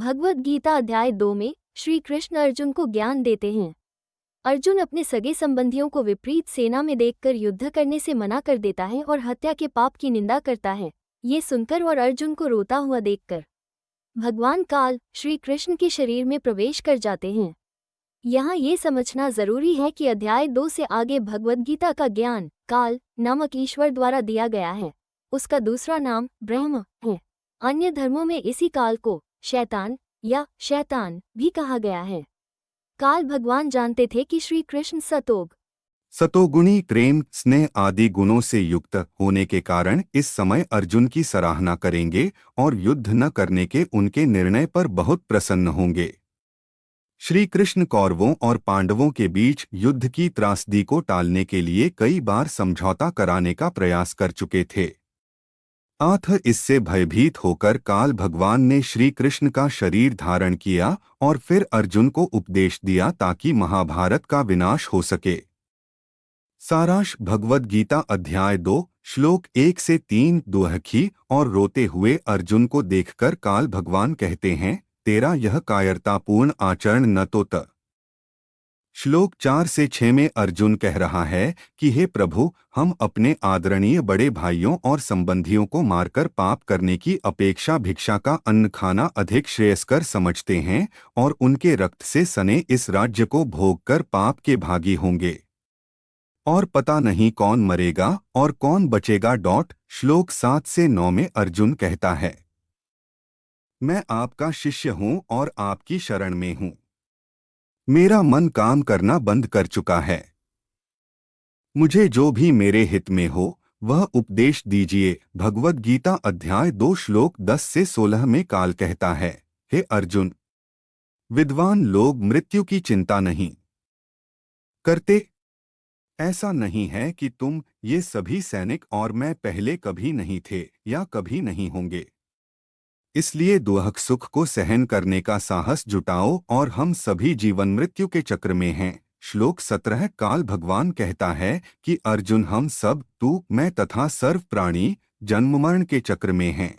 भगवद गीता अध्याय 2 में श्री कृष्ण अर्जुन को ज्ञान देते हैं। अर्जुन अपने सगे संबंधियों को विपरीत सेना में देखकर युद्ध करने से मना कर देता है और हत्या के पाप की निंदा करता है। ये सुनकर और अर्जुन को रोता हुआ देखकर भगवान काल श्री कृष्ण के शरीर में प्रवेश कर जाते हैं। यहाँ ये समझना जरूरी है कि अध्याय 2 से आगे भगवद गीता का ज्ञान काल नामक ईश्वर द्वारा दिया गया है। उसका दूसरा नाम ब्रह्म है। अन्य धर्मों में इसी काल को शैतान या शैतान भी कहा गया है। काल भगवान जानते थे कि श्री कृष्ण सतोगुणी प्रेम स्नेह आदि गुणों से युक्त होने के कारण इस समय अर्जुन की सराहना करेंगे और युद्ध न करने के उनके निर्णय पर बहुत प्रसन्न होंगे। श्री कृष्ण कौरवों और पांडवों के बीच युद्ध की त्रासदी को टालने के लिए कई बार समझौता कराने का प्रयास कर चुके थे। इससे भयभीत होकर काल भगवान ने श्री कृष्ण का शरीर धारण किया और फिर अर्जुन को उपदेश दिया ताकि महाभारत का विनाश हो सके। सारांश भगवद गीता अध्याय 2 श्लोक 1 से 3 दुहखी और रोते हुए अर्जुन को देखकर काल भगवान कहते हैं, तेरा यह कायरतापूर्ण आचरण न तो त। श्लोक 4 से 6 में अर्जुन कह रहा है कि हे प्रभु, हम अपने आदरणीय बड़े भाइयों और संबंधियों को मारकर पाप करने की अपेक्षा भिक्षा का अन्न खाना अधिक श्रेयस्कर समझते हैं और उनके रक्त से सने इस राज्य को भोगकर पाप के भागी होंगे और पता नहीं कौन मरेगा और कौन बचेगा। श्लोक 7 से 9 में अर्जुन कहता है, मैं आपका शिष्य हूं और आपकी शरण में हूं। मेरा मन काम करना बंद कर चुका है। मुझे जो भी मेरे हित में हो वह उपदेश दीजिए। भगवद गीता अध्याय 2 श्लोक 10 से 16 में काल कहता है, हे अर्जुन, विद्वान लोग मृत्यु की चिंता नहीं करते। ऐसा नहीं है कि तुम ये सभी सैनिक और मैं पहले कभी नहीं थे या कभी नहीं होंगे। इसलिए दुख सुख को सहन करने का साहस जुटाओ और हम सभी जीवन मृत्यु के चक्र में हैं। श्लोक 17 काल भगवान कहता है कि अर्जुन, हम सब तू मैं तथा सर्व प्राणी जन्म मरण के चक्र में हैं।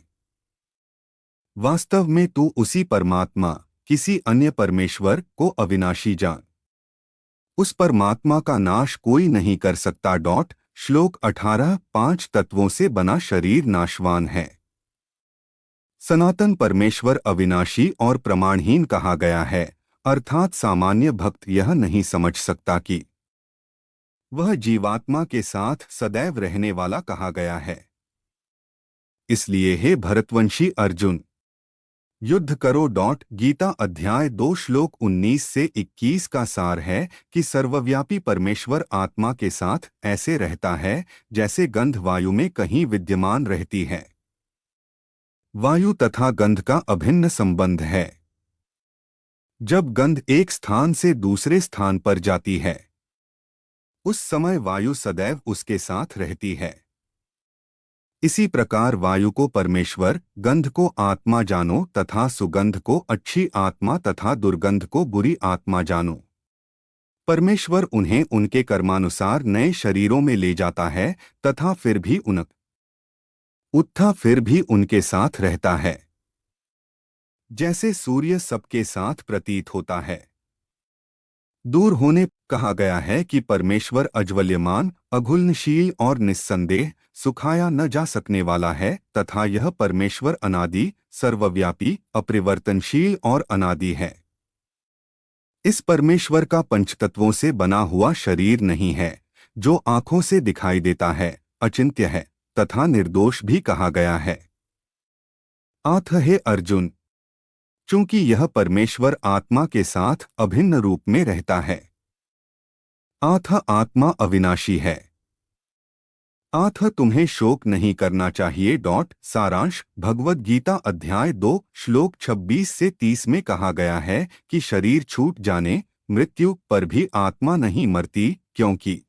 वास्तव में तू उसी परमात्मा किसी अन्य परमेश्वर को अविनाशी जान। उस परमात्मा का नाश कोई नहीं कर सकता। श्लोक 18 5 तत्वों से बना शरीर नाशवान है। सनातन परमेश्वर अविनाशी और प्रमाणहीन कहा गया है, अर्थात सामान्य भक्त यह नहीं समझ सकता कि वह जीवात्मा के साथ सदैव रहने वाला कहा गया है। इसलिए हे भरतवंशी अर्जुन, युद्ध करो। गीता अध्याय 2 श्लोक 19 से 21 का सार है कि सर्वव्यापी परमेश्वर आत्मा के साथ ऐसे रहता है जैसे गंध वायु में कहीं विद्यमान रहती है। वायु तथा गंध का अभिन्न संबंध है। जब गंध एक स्थान से दूसरे स्थान पर जाती है उस समय वायु सदैव उसके साथ रहती है। इसी प्रकार वायु को परमेश्वर, गंध को आत्मा जानो तथा सुगंध को अच्छी आत्मा तथा दुर्गंध को बुरी आत्मा जानो। परमेश्वर उन्हें उनके कर्मानुसार नए शरीरों में ले जाता है तथा फिर भी उनके साथ रहता है। जैसे सूर्य सबके साथ प्रतीत होता है। दूर होने कहा गया है कि परमेश्वर अज्वल्यमान, अघुलनशील और निस्संदेह सुखाया न जा सकने वाला है तथा यह परमेश्वर अनादि, सर्वव्यापी, अपरिवर्तनशील और अनादि है। इस परमेश्वर का पंचतत्वों से बना हुआ शरीर नहीं है जो आंखों से दिखाई देता है, अचिंत्य है तथा निर्दोष भी कहा गया है। हे अर्जुन, चूंकि यह परमेश्वर आत्मा के साथ अभिन्न रूप में रहता है, आत्मा अविनाशी है। तुम्हें शोक नहीं करना चाहिए। सारांश भगवद गीता अध्याय 2 श्लोक 26 से 30 में कहा गया है कि शरीर छूट जाने मृत्यु पर भी आत्मा नहीं मरती, क्योंकि